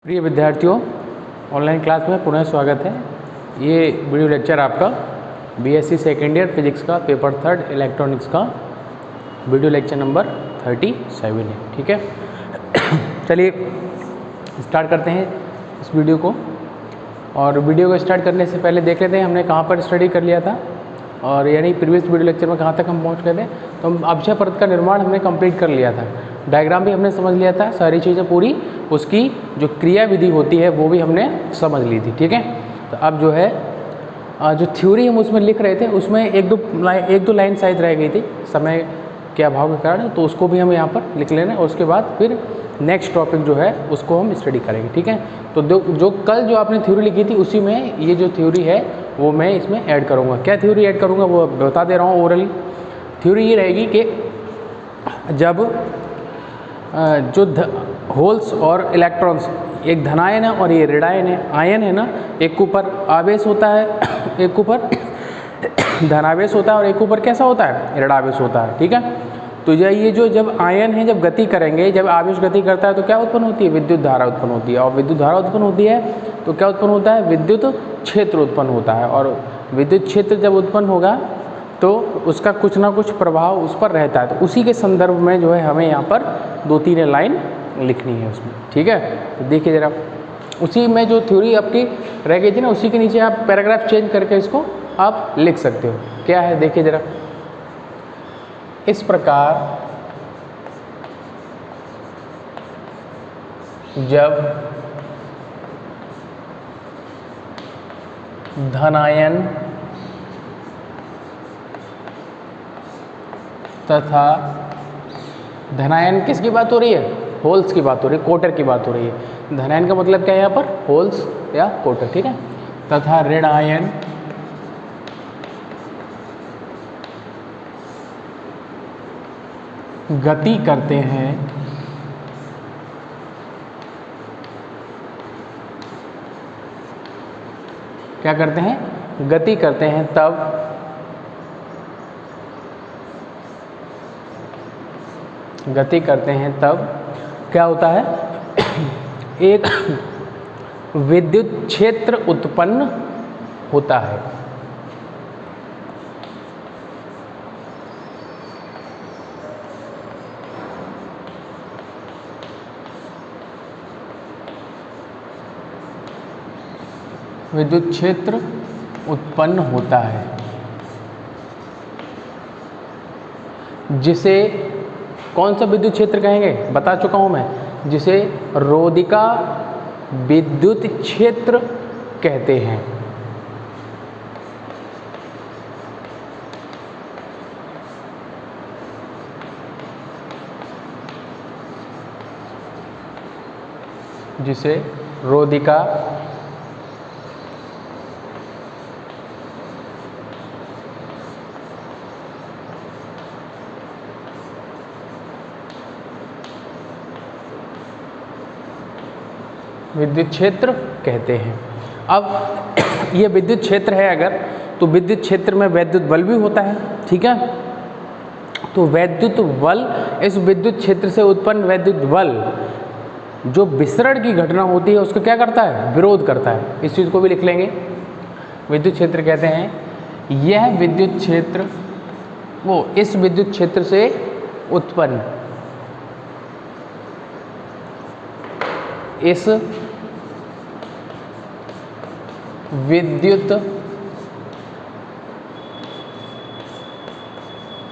प्रिय विद्यार्थियों, online class में पुनः स्वागत है। ये वीडियो लेक्चर आपका बीएससी सेकेंड ईयर फिजिक्स का पेपर 3 इलेक्ट्रॉनिक्स का वीडियो लेक्चर नंबर 37 है। ठीक है, चलिए स्टार्ट करते हैं इस वीडियो को। और वीडियो को स्टार्ट करने से पहले देख लेते हैं हमने कहाँ पर स्टडी कर लिया था, और यानी प्रीवियस वीडियो लेक्चर में कहाँ तक हम पहुँच गए थे। तो हम अक्षय परत का निर्माण हमने कंप्लीट कर लिया था, डायग्राम भी हमने समझ लिया था, सारी चीज़ें पूरी, उसकी जो क्रिया विधि होती है वो भी हमने समझ ली थी। ठीक है, तो अब जो है जो थ्योरी हम उसमें लिख रहे थे उसमें एक दो लाइन शायद रह गई थी समय के अभाव के कारण, तो उसको भी हम यहाँ पर लिख लेना। और उसके बाद फिर नेक्स्ट टॉपिक जो है उसको हम स्टडी करेंगे। ठीक है, तो जो कल जो आपने थ्योरी लिखी थी उसी में ये जो थ्योरी है वो मैं इसमें ऐड करूँगा। क्या थ्योरी ऐड करूँगा वो बता दे रहा हूँ। ओरली थ्योरी ये रहेगी कि जब जो होल्स और इलेक्ट्रॉन्स, एक धनायन है और ये ऋणायन है, आयन है ना, एक के ऊपर आवेश होता है, एक के ऊपर धनावेश होता है और एक के ऊपर कैसा होता है, ऋणावेश होता है। ठीक है, तो ये जो जब आयन है जब गति करेंगे, जब आवेश गति करता है तो क्या उत्पन्न होती है, विद्युत धारा उत्पन्न होती है। और विद्युत धारा उत्पन्न होती है तो क्या उत्पन्न होता है, विद्युत क्षेत्र उत्पन्न होता है। और विद्युत क्षेत्र जब उत्पन्न होगा तो उसका कुछ ना कुछ प्रभाव उस पर रहता है। तो उसी के संदर्भ में जो है हमें यहाँ पर 2-3 लाइन लिखनी है उसमें। ठीक है, तो देखिए ज़रा, उसी में जो थ्योरी आपकी रह गई थी ना, उसी के नीचे आप पैराग्राफ चेंज करके इसको आप लिख सकते हो। क्या है देखिए ज़रा, इस प्रकार जब धनायन तथा धनायन किसकी बात हो रही है, होल्स की बात हो रही है, कोटर की बात हो रही है। धनायन का मतलब क्या है यहाँ पर, होल्स या कोटर। ठीक है, तथा ऋणायन गति करते हैं क्या करते हैं, गति करते हैं, तब गति करते हैं तब क्या होता है, एक विद्युत क्षेत्र उत्पन्न होता है। विद्युत क्षेत्र उत्पन्न होता है जिसे कौन सा विद्युत क्षेत्र कहेंगे, बता चुका हूं मैं, जिसे रोधिका विद्युत क्षेत्र कहते हैं। जिसे रोधिका विद्युत क्षेत्र कहते हैं। अब ये विद्युत क्षेत्र है अगर, तो विद्युत क्षेत्र में वैद्युत बल भी होता है। ठीक है, तो वैद्युत बल, इस विद्युत क्षेत्र से उत्पन्न वैद्युत बल जो विसरण की घटना होती है उसको क्या करता है, विरोध करता है। इस चीज़ को भी लिख लेंगे, विद्युत क्षेत्र कहते हैं यह विद्युत क्षेत्र, वो इस विद्युत क्षेत्र से उत्पन्न, इस विद्युत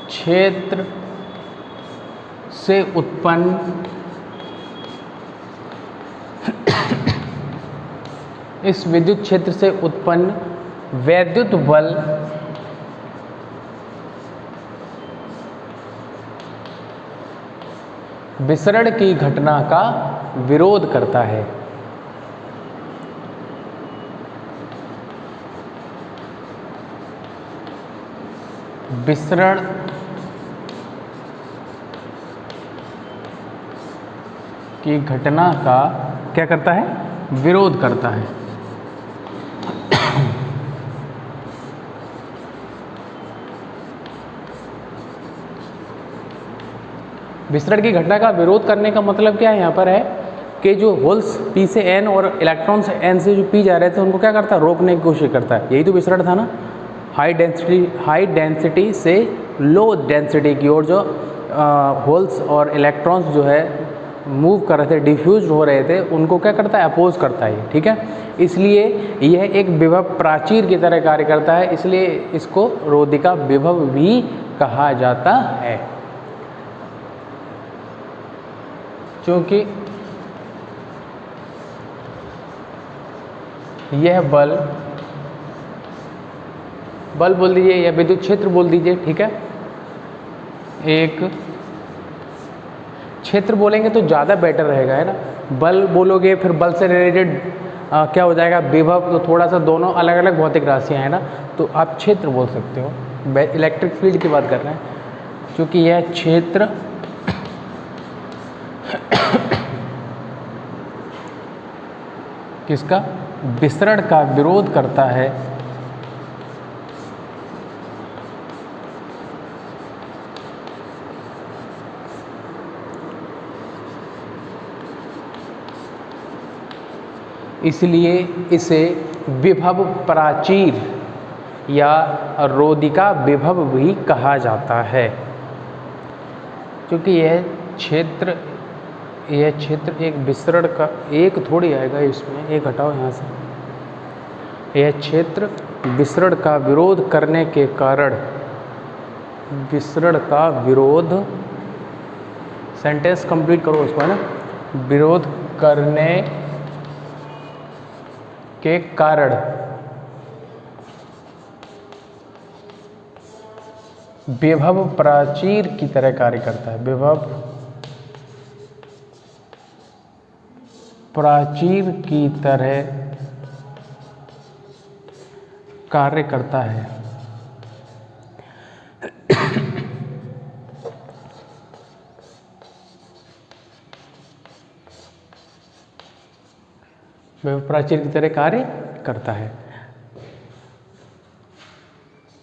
क्षेत्र से उत्पन्न इस विद्युत क्षेत्र से उत्पन्न वैद्युत बल विसरण की घटना का विरोध करता है। विसरण की घटना का क्या करता है, विरोध करता है। विसरण की घटना का विरोध करने का मतलब क्या है यहाँ पर है कि जो होल्स p से n और इलेक्ट्रॉन्स n से जो p जा रहे थे उनको क्या करता है, रोकने की कोशिश करता है। यही तो विसरण था ना, हाई डेंसिटी से लो डेंसिटी की ओर जो होल्स और इलेक्ट्रॉन्स जो है मूव कर रहे थे, डिफ्यूज हो रहे थे, उनको क्या करता है, अपोज करता है। ठीक है, इसलिए यह एक विभव प्राचीर की तरह कार्य करता है, इसलिए इसको रोधिका विभव भी कहा जाता है। क्योंकि यह बल बोल दीजिए या विद्युत क्षेत्र बोल दीजिए, ठीक है, एक क्षेत्र बोलेंगे तो ज़्यादा बेटर रहेगा, है ना। बल बोलोगे फिर बल से रिलेटेड क्या हो जाएगा, विभव, तो थोड़ा सा दोनों अलग अलग भौतिक राशियाँ हैं ना, तो आप क्षेत्र बोल सकते हो। इलेक्ट्रिक फील्ड की बात कर रहे हैं, क्योंकि यह क्षेत्र किसका, विसरण का विरोध करता है, इसलिए इसे विभव प्राचीर या रोधिका विभव भी कहा जाता है। क्योंकि यह क्षेत्र एक विसरण का, एक थोड़ी आएगा इसमें, एक हटाओ यहाँ से, यह क्षेत्र विसरण का विरोध करने के कारण, विसरण का विरोध, सेंटेंस कंप्लीट करो उसको, है ना, विरोध करने के कारण विभव प्राचीर की तरह कार्य करता है, विभव प्राचीर की तरह कार्य करता है। विभव प्राचीर की तरह कार्य करता है,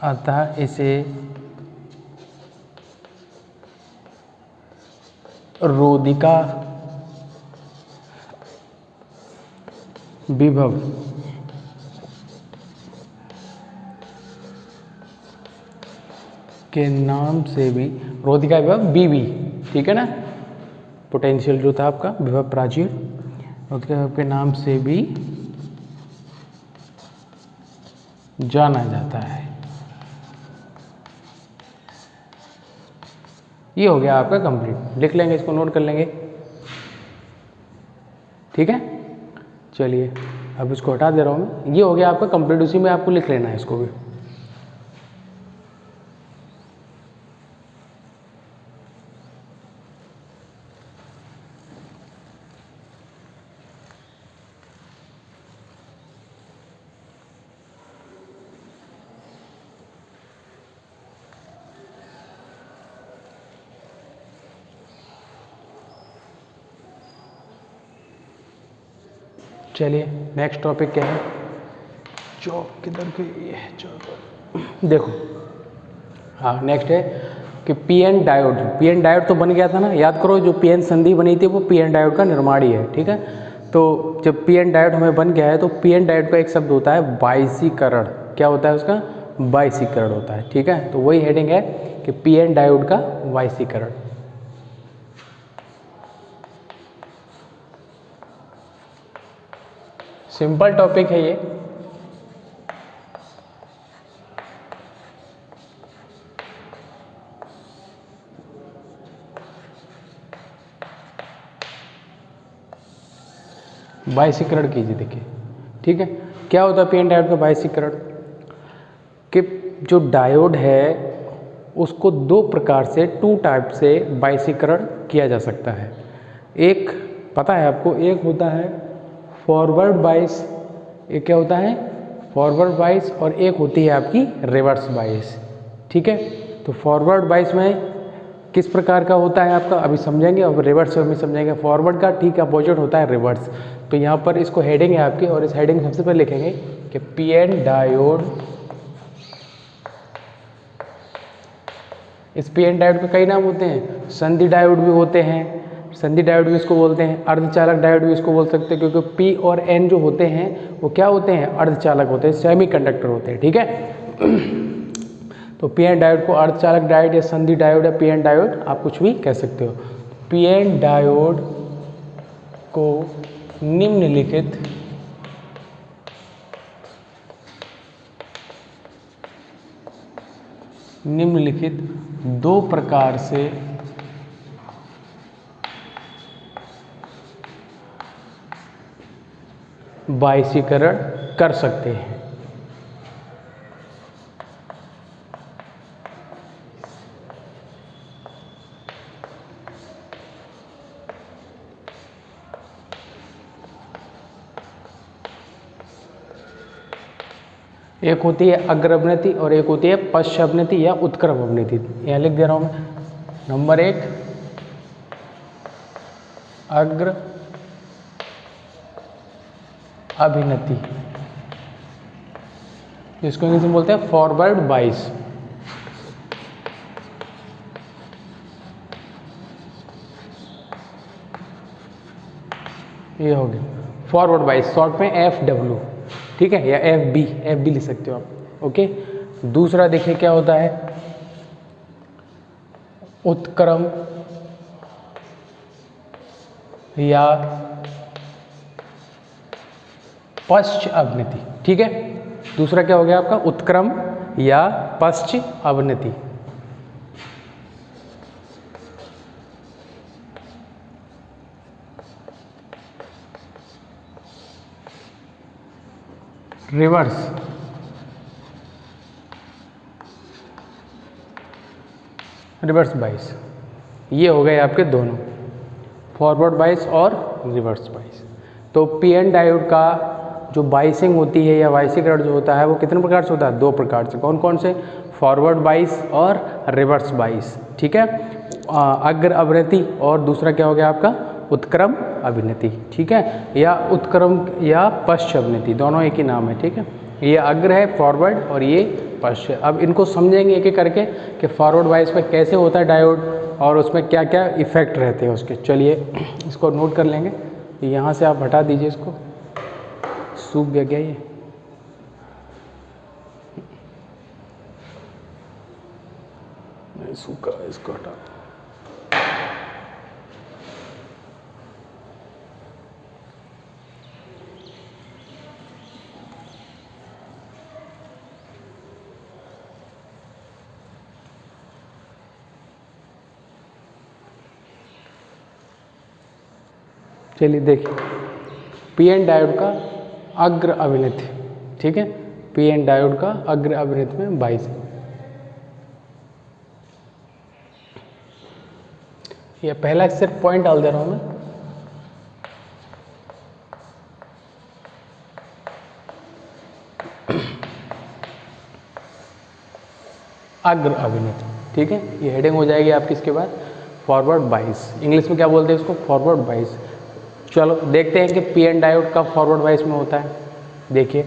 अतः इसे रोधिका विभव के नाम से भी, रोधिका विभव बीबी, ठीक है ना, पोटेंशियल जो था आपका विभव प्राचीर, रोधिका विभव के नाम से भी जाना जाता है। ये हो गया आपका कंप्लीट, लिख लेंगे इसको, नोट कर लेंगे, ठीक है। चलिए अब इसको हटा दे रहा हूँ मैं, ये हो गया आपका कंप्लीट, उसी में आपको लिख लेना है इसको भी। चलिए नेक्स्ट टॉपिक क्या है, चौक किधर गई है, चौक देखो, हाँ नेक्स्ट है कि पीएन डायोड। पीएन डायोड तो बन गया था ना, याद करो, जो पीएन संधि बनी थी वो पीएन डायोड का निर्माण ही है, ठीक है। तो जब पीएन डायोड हमें बन गया है तो पीएन डायोड का एक शब्द होता है बाइसीकरण। क्या होता है उसका, बाइसीकरण होता है, ठीक है। तो वही हेडिंग है कि पीएन डायोड का बाइसीकरण। सिंपल टॉपिक है ये, बाइसीकरण कीजिए, देखिए, ठीक है। क्या होता है पीएन डायोड का बाइसीकरण, कि जो डायोड है उसको दो प्रकार से, टू टाइप से बाइसीकरण किया जा सकता है। एक पता है आपको, एक होता है फॉरवर्ड बाइस, एक क्या होता है फॉरवर्ड बाइस, और एक होती है आपकी रिवर्स बाइस, ठीक है। तो फॉरवर्ड बाइस में किस प्रकार का होता है आपका, अभी समझेंगे, और रिवर्स में समझेंगे। फॉरवर्ड का ठीक अपोजिट होता है रिवर्स। तो यहाँ पर इसको हेडिंग है आपकी, और इस हेडिंग सबसे पहले लिखेंगे कि पीएन डायोड, इस पीएन डायोड के कई नाम होते हैं, संधि डायोड भी होते हैं, संधि डायोड भी इसको बोलते हैं, अर्धचालक डायोड भी इसको बोल सकते हैं, क्योंकि पी और एन जो होते हैं वो क्या होते हैं, अर्धचालक होते हैं, सेमीकंडक्टर होते हैं, ठीक है। तो पी एन डायोड को अर्धचालक डायोड या संधि डायोड या पी एन डायोड आप कुछ भी कह सकते हो। पी एन डायोड को निम्नलिखित दो प्रकार से बाइसीकरण कर सकते हैं। एक होती है अग्र अवनति और एक होती है पश्च अवनति या उत्क्रम अवनति। यहाँ लिख दे रहा हूँ मैं। नंबर 1 अग्र अभिनति, इसको इंग्लिश में बोलते हैं फॉरवर्ड बाइस। ये हो गया फॉरवर्ड बाइस, शॉर्ट में FW, ठीक है, या FB लिख सकते हो आप, ओके। दूसरा देखिए क्या होता है, उत्क्रम या पश्च अवनति, ठीक है। दूसरा क्या हो गया आपका, उत्क्रम या पश्च अवनति। रिवर्स बाइस, ये हो गए आपके दोनों, फॉरवर्ड बाइस और रिवर्स बाइस। तो पी एन डायोड का जो बाइसिंग होती है या बाइसीकरण जो होता है वो कितने प्रकार से होता है, 2 प्रकार से। कौन कौन से, फॉरवर्ड बाइस और रिवर्स बाइस, ठीक है। अग्र अवनति और दूसरा क्या हो गया आपका, उत्क्रम अभिनति, ठीक है, या उत्क्रम या पश्च अवनति, दोनों एक ही नाम है, ठीक है। ये अग्र है फॉरवर्ड और ये पश्च। अब इनको समझेंगे एक एक करके कि फॉरवर्ड बाइस में कैसे होता है डायोड और उसमें क्या क्या इफेक्ट रहते हैं उसके। चलिए इसको नोट कर लेंगे। यहाँ से आप हटा दीजिए, इसको सूख गया क्या ये, नहीं सूखा, इसको हटा। चलिए देखिए, पी एन डायोड का अग्र अभिनति, ठीक है, पी एन डायोड का अग्र अभिनति में 22। ये पहला सिर्फ पॉइंट डाल दे रहा हूं मैं। अग्र अभिनति, ठीक है, ये हेडिंग हो जाएगी आपकी। इसके बाद फॉरवर्ड बाइस, इंग्लिश में क्या बोलते हैं इसको, फॉरवर्ड बाइस। चलो देखते हैं कि पी एन डायोड का फॉरवर्ड बाइस में होता है। देखिए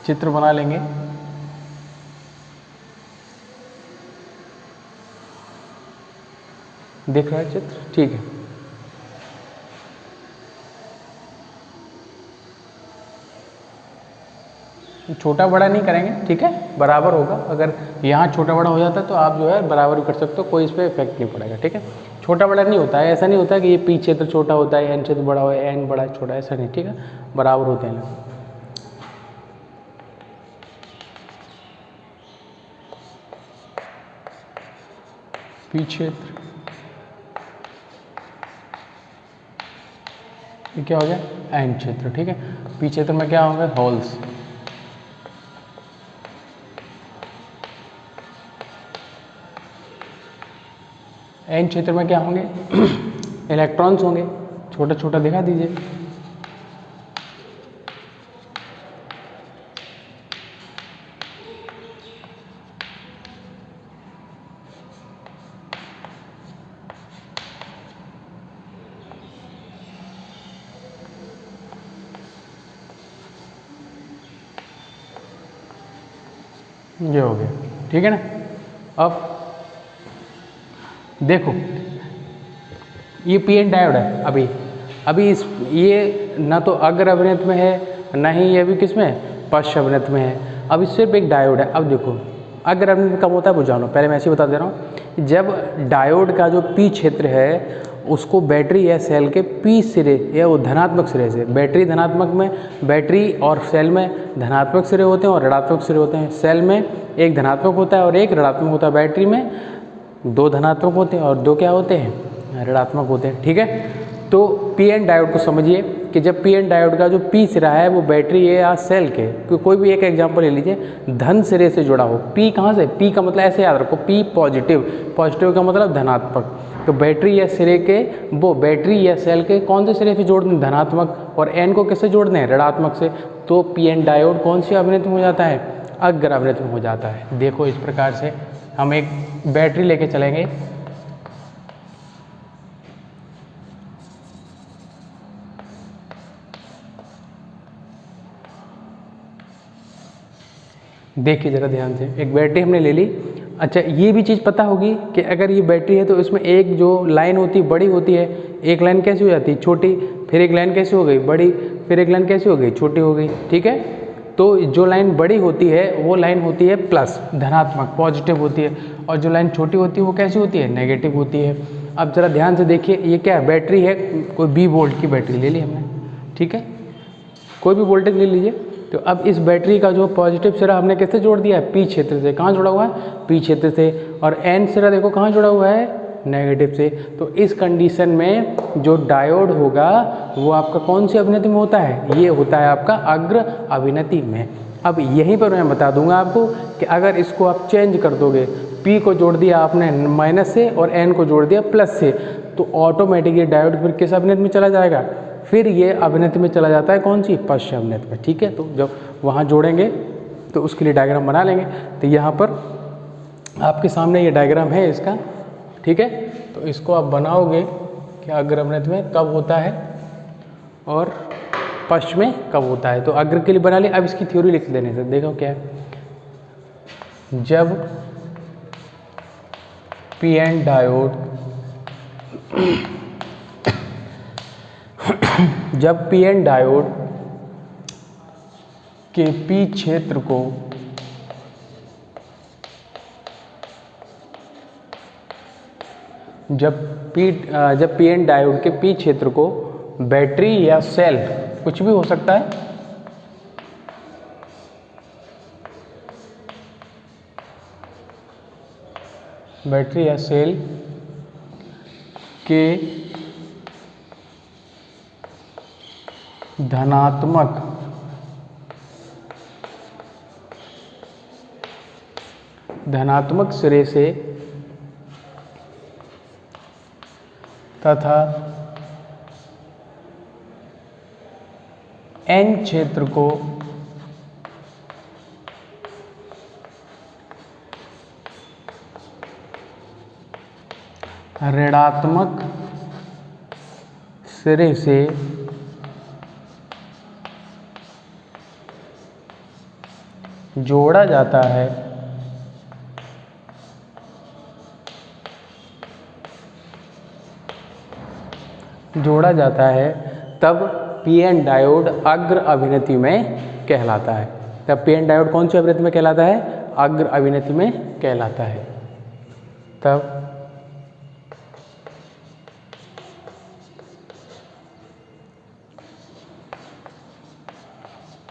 चित्र बना लेंगे। दिख रहा है चित्र, ठीक है। छोटा बड़ा नहीं करेंगे, ठीक है, बराबर होगा। अगर यहाँ छोटा बड़ा हो जाता है तो आप जो है बराबर भी कर सकते हो, कोई इस पर इफेक्ट नहीं पड़ेगा, ठीक है। छोटा बड़ा नहीं होता है, ऐसा नहीं होता है कि ये पी क्षेत्र छोटा होता है, एन क्षेत्र बड़ा हो, एन बड़ा छोटा, ऐसा नहीं, ठीक है, बराबर होते हैं। पी क्षेत्र ये क्या हो गया, एन क्षेत्र, ठीक है। पी क्षेत्र में क्या होंगे, होल्स। एन क्षेत्र में क्या होंगे, इलेक्ट्रॉन्स होंगे। छोटा छोटा दिखा दीजिए। ये हो गया, ठीक है ना। अब देखो ये पी एन डायोड है, अभी ये ना तो अग्र अभिनत में है ना ही ये अभी किस में है, पश्च अभिनत में है। अब इस सिर्फ एक डायोड है। अब देखो अग्र अभिनत कब होता है वो जानो, पहले मैं ऐसे बता दे रहा हूँ। जब डायोड का जो पी क्षेत्र है उसको बैटरी या सेल के पी सिरे या वो धनात्मक सिरे से, बैटरी धनात्मक में, बैटरी और सेल में धनात्मक सिरे होते हैं और ऋणात्मक सिरे होते हैं। सेल में एक धनात्मक होता है और एक ऋणात्मक होता है, बैटरी में 2 धनात्मक होते हैं और 2 क्या होते हैं, ऋणात्मक होते हैं। ठीक है, तो पी एन डायोड को समझिए कि जब पी एन डायोड का जो पी सिरा है वो बैटरी या सेल के, कोई भी एक एग्जांपल ले लीजिए, धन सिरे से जुड़ा हो। पी कहाँ से, पी का मतलब ऐसे याद रखो, पी पॉजिटिव, पॉजिटिव का मतलब धनात्मक। तो बैटरी या सिरे के, वो बैटरी या सेल के कौन से सिरे से जोड़ दें, धनात्मक, और एन को किससे जोड़ दें, ऋणात्मक से। तो पी एन डायोड कौन सी अभिनति में हो जाता है, अग्र अभिनति में हो जाता है। देखो इस प्रकार से हम एक बैटरी लेके चलेंगे, देखिए ज़रा ध्यान से, एक बैटरी हमने ले ली। अच्छा ये भी चीज़ पता होगी कि अगर ये बैटरी है तो इसमें एक जो लाइन होती है बड़ी होती है, एक लाइन कैसी हो जाती है, छोटी, फिर एक लाइन कैसी हो गई, बड़ी, फिर एक लाइन कैसी हो गई, छोटी हो गई। ठीक है, तो जो लाइन बड़ी होती है वो लाइन होती है प्लस, धनात्मक, पॉजिटिव होती है, और जो लाइन छोटी होती है वो कैसी होती है, नेगेटिव होती है। अब ज़रा ध्यान से देखिए, ये क्या है, बैटरी है, कोई 20 वोल्ट की बैटरी ले ली हमने। ठीक है, कोई भी वोल्टेज ले लीजिए। तो अब इस बैटरी का जो पॉजिटिव सिरा हमने किससे जोड़ दिया है, पी क्षेत्र से। कहाँ जुड़ा हुआ है, पी क्षेत्र से। और एन सिरा देखो कहाँ जुड़ा हुआ है, नेगेटिव से। तो इस कंडीशन में जो डायोड होगा वो आपका कौन सी अभिनति में होता है, ये होता है आपका अग्र अभिनति में। अब यहीं पर मैं बता दूंगा आपको कि अगर इसको आप चेंज कर दोगे, पी को जोड़ दिया आपने माइनस से और एन को जोड़ दिया प्लस से, तो ऑटोमेटिकली डायोड फिर किस अभिनति में चला जाएगा, फिर ये अभिनति में चला जाता है, कौन सी, पश्च अभिनति में। ठीक है, तो जब वहाँ जोड़ेंगे तो उसके लिए डायग्राम बना लेंगे। तो यहाँ पर आपके सामने ये डायग्राम है इसका। ठीक है, तो इसको आप बनाओगे कि अग्र अभिनति में कब होता है और पश्च में कब होता है। तो अग्र के लिए बना लिया। अब इसकी थ्योरी लिख देने से देखो क्या है, पी एन डायोड जब पी एन डायोड के पी क्षेत्र को जब पी एन डायोड के पी क्षेत्र को बैटरी या सेल, कुछ भी हो सकता है, बैटरी या सेल के धनात्मक सिरे से तथा एन क्षेत्र को ऋणात्मक सिरे से जोड़ा जाता है, तब पी एन डायोड अग्र अभिनति में कहलाता है। तब पी एन डायोड कौन सी अभिनति में कहलाता है, अग्र अभिनति में कहलाता है। तब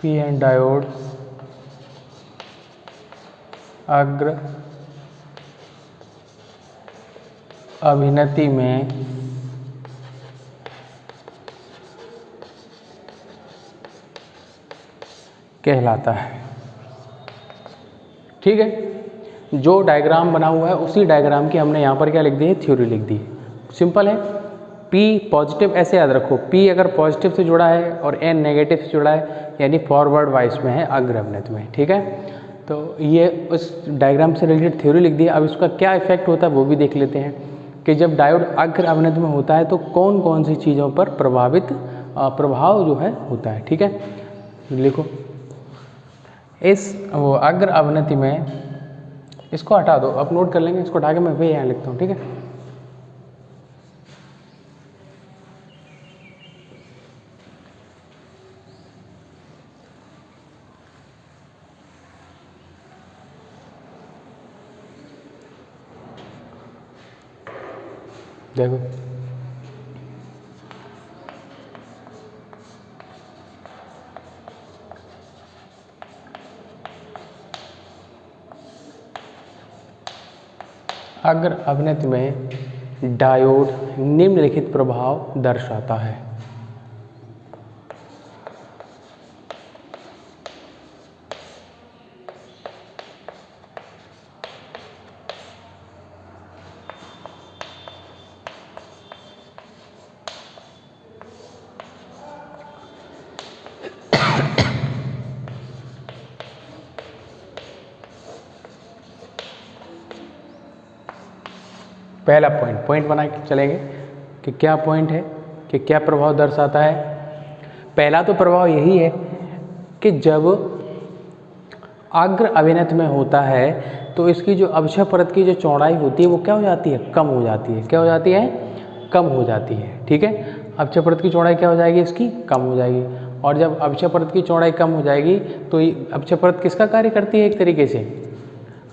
पी एन डायोड अग्र अभिनति में कहलाता है। ठीक है, जो डायग्राम बना हुआ है उसी डायग्राम की हमने यहाँ पर क्या लिख दी है, थ्योरी लिख दी है। सिंपल है, P पॉजिटिव, ऐसे याद रखो, P अगर पॉजिटिव से जुड़ा है और N नेगेटिव से जुड़ा है, यानी फॉरवर्ड वाइस में है, अग्र अभिनति में। ठीक है, तो ये उस डायग्राम से रिलेटेड थ्योरी लिख दी है। अब इसका क्या इफेक्ट होता है वो भी देख लेते हैं कि जब डायोड अग्र अभिनति में होता है तो कौन कौन सी चीज़ों पर प्रभाव जो है होता है। ठीक है, लिखो, इस वो अग्र अभिनति में, इसको हटा दो, अब नोट कर लेंगे, इसको हटा के मैं वे यहाँ लिखता हूँ। ठीक है, देखो अग्र अभिनत में डायोड निम्नलिखित प्रभाव दर्शाता है। पहला पॉइंट बना के चलेंगे कि क्या पॉइंट है, कि क्या प्रभाव दर्शाता है। पहला तो प्रभाव यही है कि जब अग्र अभिनत में होता है तो इसकी जो अवक्षय परत की जो चौड़ाई होती है वो क्या हो जाती है, कम हो जाती है। क्या हो जाती है, कम हो जाती है। ठीक है, अवक्षय परत की चौड़ाई क्या हो जाएगी, इसकी कम हो जाएगी। और जब अवक्षय परत की चौड़ाई कम हो जाएगी तो अवक्षय परत किसका कार्य करती है, एक तरीके से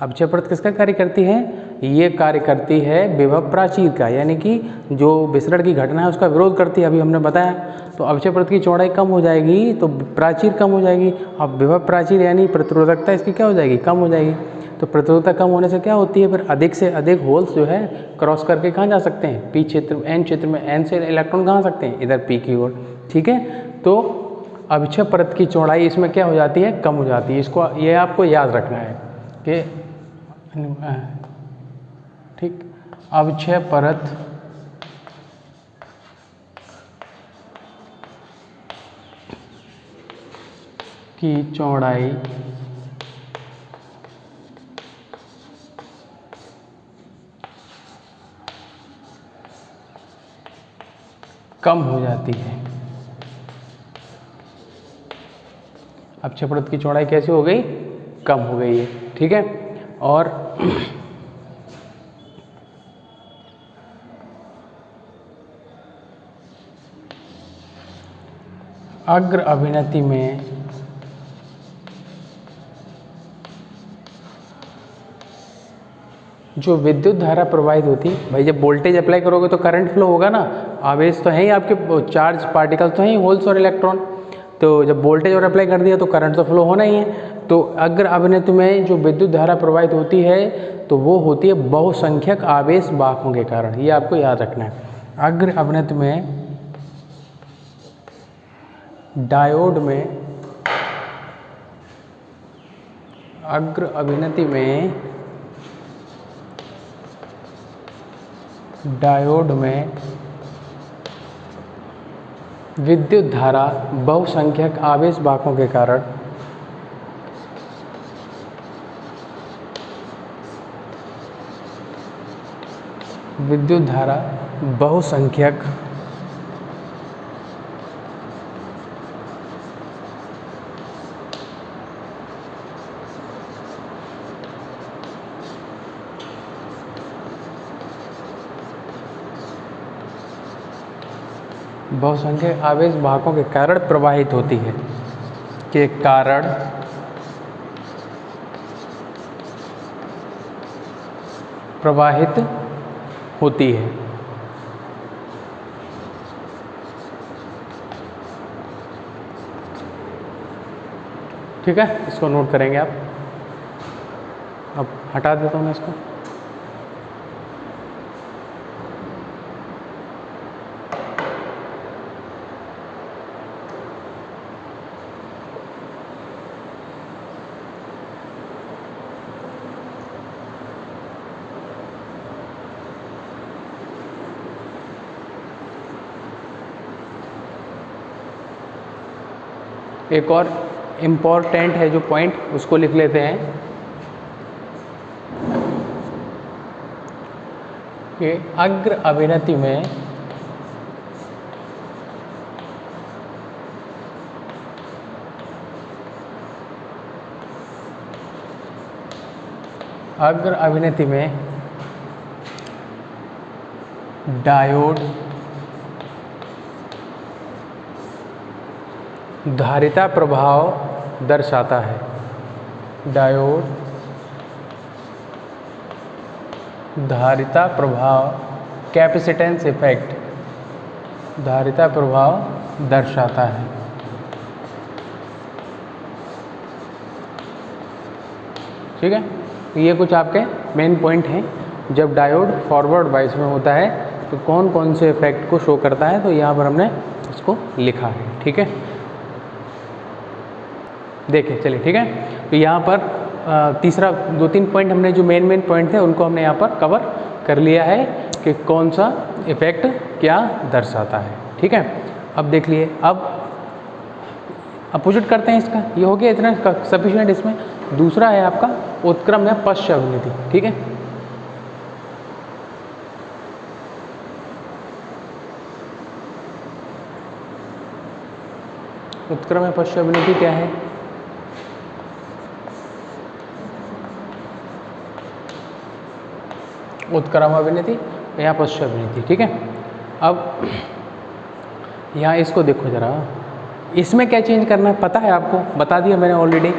अवक्षय परत किसका कार्य करती है, ये कार्य करती है विभव प्राचीर का, यानी कि जो विसरण की घटना है उसका विरोध करती है। अभी हमने बताया, तो अवक्षय परत की चौड़ाई कम हो जाएगी तो प्राचीर कम हो जाएगी। अब विभव प्राचीर यानी प्रतिरोधकता इसकी क्या हो जाएगी, कम हो जाएगी। तो प्रतिरोधकता कम होने से क्या होती है, फिर अधिक से अधिक होल्स जो है क्रॉस करके कहाँ जा सकते हैं, पी क्षेत्र एन क्षेत्र में एन से इलेक्ट्रॉन कहाँ आ सकते हैं, इधर पी की ओर। ठीक है, तो अवक्षय परत की चौड़ाई इसमें क्या हो जाती है, कम हो जाती है। इसको ये आपको याद रखना है कि ठीक, अवक्षय परत की चौड़ाई कम हो जाती है। अवक्षय परत की चौड़ाई कैसी हो गई, कम हो गई है। ठीक है, और अग्र अभिनति में जो विद्युत धारा प्रवाहित होती है, भाई जब वोल्टेज अप्लाई करोगे तो करंट फ्लो होगा ना, आवेश तो है ही, आपके चार्ज पार्टिकल तो हैं ही, होल्स और इलेक्ट्रॉन। तो जब वोल्टेज और अप्लाई कर दिया तो करंट तो फ्लो होना ही है। तो अग्र अभिनत में जो विद्युत धारा प्रवाहित होती है तो वो होती है बहुसंख्यक आवेश वाहकों के कारण। ये आपको याद रखना है। अग्र अभिनत में डायोड में, अग्र अभिनति में डायोड में विद्युत धारा बहुसंख्यक आवेश वाहकों के कारण विद्युत धारा बहुसंख्यक बहुसंख्यक आवेश वाहकों के कारण प्रवाहित होती है, के कारण प्रवाहित होती है। ठीक है, इसको नोट करेंगे आप। अब हटा देता हूँ मैं इसको। एक और इम्पॉर्टेंट है जो पॉइंट, उसको लिख लेते हैं कि अग्र अभिनति में अग्र अभिनति में डायोड धारिता प्रभाव दर्शाता है। डायोड धारिता प्रभाव कैपेसिटेंस इफेक्ट धारिता प्रभाव दर्शाता है। ठीक है, ये कुछ आपके मेन पॉइंट हैं। जब डायोड फॉरवर्ड बायस में होता है तो कौन कौन से इफेक्ट को शो करता है, तो यहाँ पर हमने इसको लिखा है। ठीक है, देखिए चलिए। ठीक है, तो यहाँ पर तीसरा 2-3 पॉइंट हमने जो मेन पॉइंट थे उनको हमने यहाँ पर कवर कर लिया है कि कौन सा इफेक्ट क्या दर्शाता है। ठीक है, अब देख लिए, अब अपोजिट करते हैं इसका। ये हो गया इतना सफिशिएंट। इसमें दूसरा है आपका उत्क्रम या पश्च अभिनेति। ठीक है, उत्क्रम या पश्च अभिनेति क्या है? उत्क्रम अभिनेति या पश्च अभिनेति। ठीक है, अब यहाँ इसको देखो जरा, इसमें क्या चेंज करना है पता है आपको, बता दिया मैंने ऑलरेडी।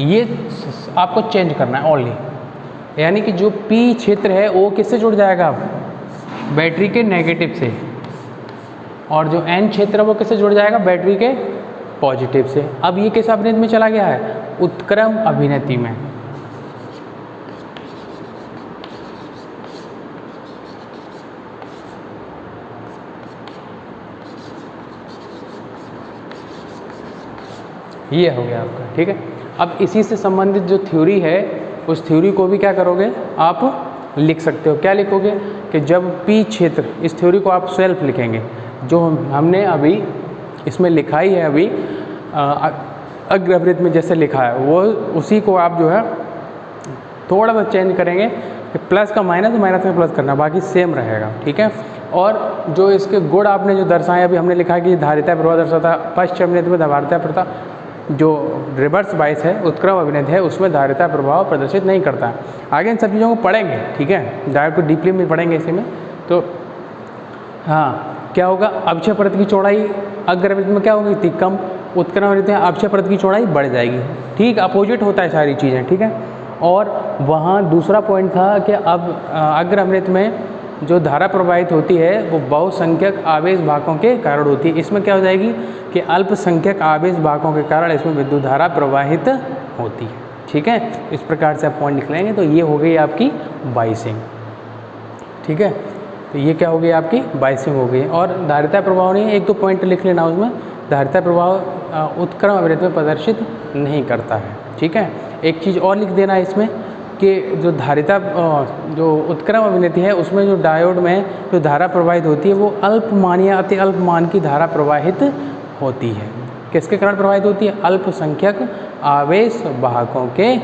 ये आपको चेंज करना है ओनली, यानी कि जो P क्षेत्र है वो किससे जुड़ जाएगा? अब बैटरी के नेगेटिव से, और जो N क्षेत्र है वो किससे जुड़ जाएगा? बैटरी के पॉजिटिव से। अब ये किस अभिनेति में चला गया है? उत्क्रम अभिनेति में। ये हो गया आपका। ठीक है, अब इसी से संबंधित जो थ्योरी है उस थ्योरी को भी क्या करोगे आप लिख सकते हो। क्या लिखोगे कि जब P क्षेत्र, इस थ्योरी को आप सेल्फ लिखेंगे जो हमने अभी इसमें लिखा ही है, अभी अग्र अभिनेति में जैसे लिखा है वो उसी को आप जो है थोड़ा सा चेंज करेंगे कि प्लस का माइनस, माइनस का प्लस करना, बाकी सेम रहेगा। ठीक है, और जो इसके गुण आपने जो दर्शाए, अभी हमने लिखा है कि धारिता प्रभाव दर्शाता, पश्च अभिनेति में धारिता प्रभाव, जो रिवर्स बायस है उत्क्रम अभिनेति है उसमें धारिता प्रभाव प्रदर्शित नहीं करता है। आगे इन सब चीज़ों को पढ़ेंगे। ठीक है, डायोड को डीपली में पढ़ेंगे इसी में। तो हाँ, क्या होगा? अक्षय परत की चौड़ाई अग्र अभिनेति में क्या होगी? इतनी कम। उत्क्रम अभिनेति में अक्षय परत की चौड़ाई बढ़ जाएगी। ठीक, अपोजिट होता है सारी चीज़ें। ठीक है, और वहाँ दूसरा पॉइंट था कि अब अग्र अभिनेति में जो धारा प्रवाहित होती है वो बहुसंख्यक आवेश भागों के कारण होती है। इसमें क्या हो जाएगी कि अल्पसंख्यक आवेश भागों के कारण इसमें विद्युत धारा प्रवाहित होती है। ठीक है, इस प्रकार से आप पॉइंट लिख लेंगे। तो ये हो गई आपकी बाइसिंग। ठीक है, तो ये क्या हो गई? आपकी बाइसिंग हो गई। और धारिता प्रभाव नहीं, 1-2 पॉइंट लिख लेना उसमें। धारिता प्रभाव उत्क्रम अभिनेति में प्रदर्शित नहीं करता है। ठीक है, एक चीज़ और लिख देना इसमें कि जो धारिता जो उत्क्रम अभिनेति है उसमें जो डायोड में जो धारा प्रवाहित होती है वो अल्पमान या अति अल्पमान की धारा प्रवाहित होती है। किसके कारण प्रवाहित होती है? अल्पसंख्यक आवेश वाहकों के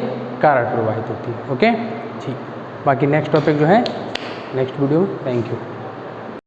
कारण प्रवाहित होती है। ओके, ठीक। बाकी नेक्स्ट टॉपिक जो है नेक्स्ट वीडियो में। Thank you.